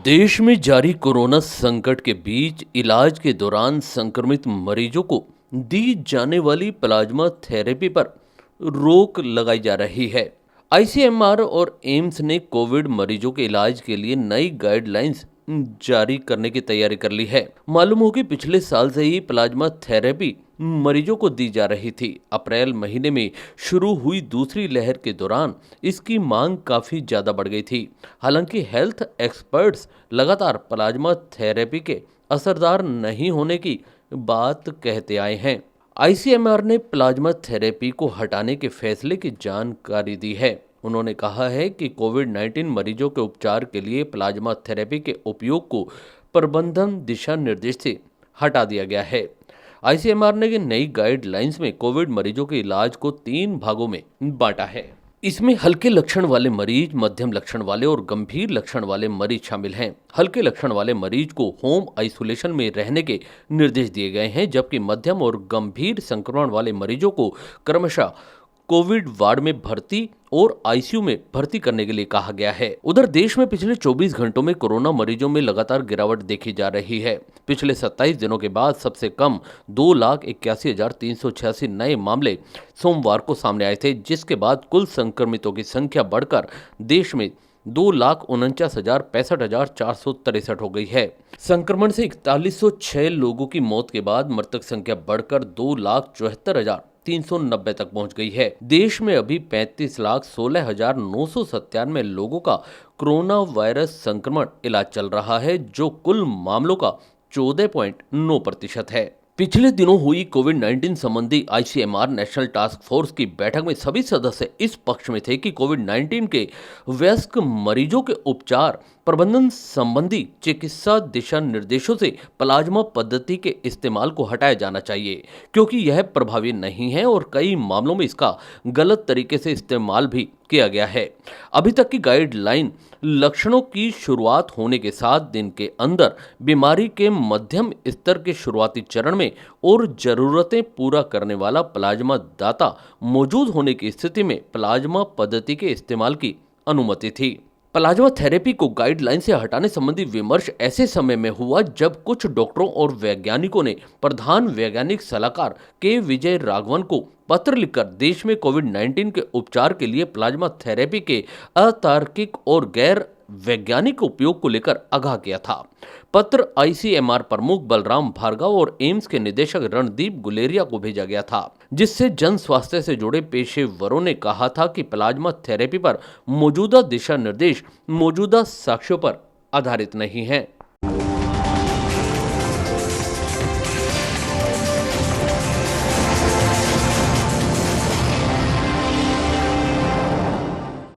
देश में जारी कोरोना संकट के बीच इलाज के दौरान संक्रमित मरीजों को दी जाने वाली प्लाज्मा थेरेपी पर रोक लगाई जा रही है। आईसीएमआर और एम्स ने कोविड मरीजों के इलाज के लिए नई गाइडलाइंस जारी करने की तैयारी कर ली है। मालूम हो कि पिछले साल से ही प्लाज्मा थेरेपी मरीजों को दी जा रही थी। अप्रैल महीने में शुरू हुई दूसरी लहर के दौरान इसकी मांग काफी ज्यादा बढ़ गई थी। हालांकि हेल्थ एक्सपर्ट्स लगातार प्लाज्मा थेरेपी के असरदार नहीं होने की बात कहते आए हैं। आईसीएमआर ने प्लाज्मा थेरेपी को हटाने के फैसले की जानकारी दी है। उन्होंने कहा है कि कोविड-19 मरीजों के उपचार के लिए प्लाज्मा थेरेपी के उपयोग को प्रबंधन दिशा निर्देश से हटा दिया गया है। आईसीएमआर ने नई गाइडलाइंस में कोविड मरीजों के इलाज को 3 भागों में बांटा है। इसमें हल्के लक्षण वाले मरीज, मध्यम लक्षण वाले और गंभीर लक्षण वाले मरीज शामिल हैं। हल्के लक्षण वाले मरीज को होम आइसोलेशन में रहने के निर्देश दिए गए हैं, जबकि मध्यम और गंभीर संक्रमण वाले मरीजों को क्रमशः कोविड वार्ड में भर्ती और आईसीयू में भर्ती करने के लिए कहा गया है। उधर देश में पिछले 24 घंटों में कोरोना मरीजों में लगातार गिरावट देखी जा रही है। पिछले 27 दिनों के बाद सबसे कम 2,81,386 नए मामले सोमवार को सामने आए थे, जिसके बाद कुल संक्रमितों की संख्या बढ़कर देश में 2,49,65,463 हो गई है। संक्रमण से 4106 लोगों की मौत के बाद मृतक संख्या बढ़कर 2,74,390 तक पहुंच गई है। देश में अभी 35,16,997 लोगों का कोरोना वायरस संक्रमण इलाज चल रहा है, जो कुल मामलों का 14.9% है। पिछले दिनों हुई कोविड-19 संबंधी आईसीएमआर नेशनल टास्क फोर्स की बैठक में सभी सदस्य इस पक्ष में थे कि कोविड-19 के वयस्क मरीजों के उपचार प्रबंधन संबंधी चिकित्सा दिशा निर्देशों से प्लाज्मा पद्धति के इस्तेमाल को हटाया जाना चाहिए, क्योंकि यह प्रभावी नहीं है और कई मामलों में इसका गलत तरीके से इस्तेमाल भी किया गया है। अभी तक की गाइडलाइन लक्षणों की शुरुआत होने के 7 दिन के अंदर बीमारी के मध्यम स्तर के शुरुआती चरण में और जरूरतें पूरा करने वाला प्लाज्मा दाता मौजूद होने की स्थिति में प्लाज्मा पद्धति के इस्तेमाल की अनुमति थी। प्लाज्मा थेरेपी को गाइडलाइन से हटाने संबंधी विमर्श ऐसे समय में हुआ जब कुछ डॉक्टरों और वैज्ञानिकों ने प्रधान वैज्ञानिक सलाहकार के विजय राघवन को पत्र लिखकर देश में कोविड-19 के उपचार के लिए प्लाज्मा थेरेपी के अतार्किक और गैर वैज्ञानिक उपयोग को लेकर आगाह किया था। पत्र आईसीएमआर प्रमुख बलराम भार्गव और एम्स के निदेशक रणदीप गुलेरिया को भेजा गया था, जिससे जन स्वास्थ्य से जुड़े पेशेवरों ने कहा था कि प्लाज्मा थेरेपी पर मौजूदा दिशा निर्देश मौजूदा साक्ष्यों पर आधारित नहीं है।